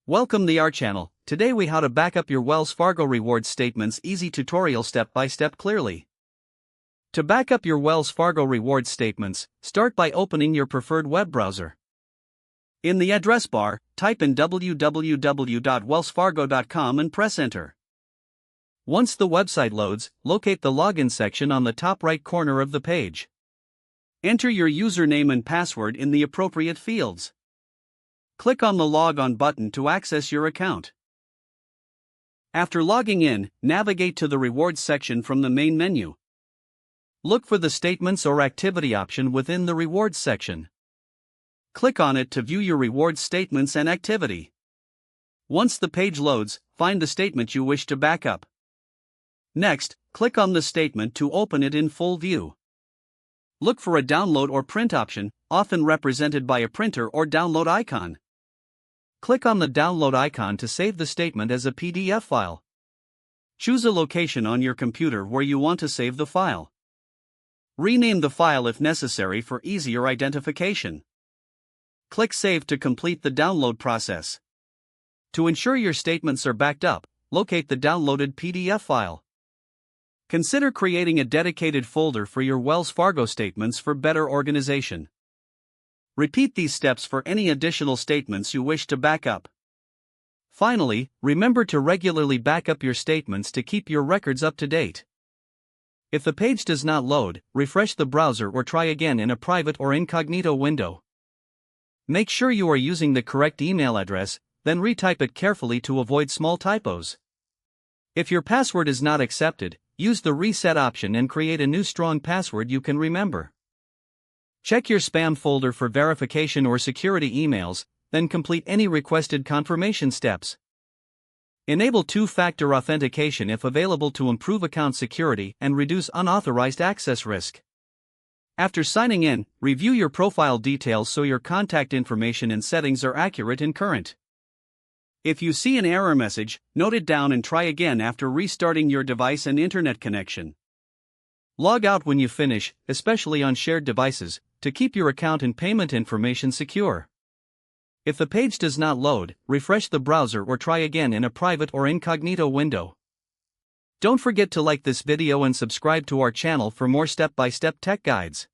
Welcome to our channel. Today we how to back up your Wells Fargo rewards statements. Easy tutorial step by step clearly. To back up your Wells Fargo rewards statements, start by opening your preferred web browser. In the address bar, type in www.wellsfargo.com and press enter. Once the website loads, locate the login section on the top right corner of the page. Enter your username and password in the appropriate fields. Click on the Log On button to access your account. After logging in, navigate to the Rewards section from the main menu. Look for the Statements or Activity option within the Rewards section. Click on it to view your rewards statements and activity. Once the page loads, find the statement you wish to back up. Next, click on the statement to open it in full view. Look for a download or print option, often represented by a printer or download icon. Click on the download icon to save the statement as a PDF file. Choose a location on your computer where you want to save the file. Rename the file if necessary for easier identification. Click Save to complete the download process. To ensure your statements are backed up, locate the downloaded PDF file. Consider creating a dedicated folder for your Wells Fargo statements for better organization. Repeat these steps for any additional statements you wish to back up. Finally, remember to regularly back up your statements to keep your records up to date. If the page does not load, refresh the browser or try again in a private or incognito window. Make sure you are using the correct email address, then retype it carefully to avoid small typos. If your password is not accepted, use the reset option and create a new strong password you can remember. Check your spam folder for verification or security emails, then complete any requested confirmation steps. Enable two-factor authentication if available to improve account security and reduce unauthorized access risk. After signing in, review your profile details so your contact information and settings are accurate and current. If you see an error message, note it down and try again after restarting your device and internet connection. Log out when you finish, especially on shared devices, to keep your account and payment information secure. If the page does not load, refresh the browser or try again in a private or incognito window. Don't forget to like this video and subscribe to our channel for more step-by-step tech guides.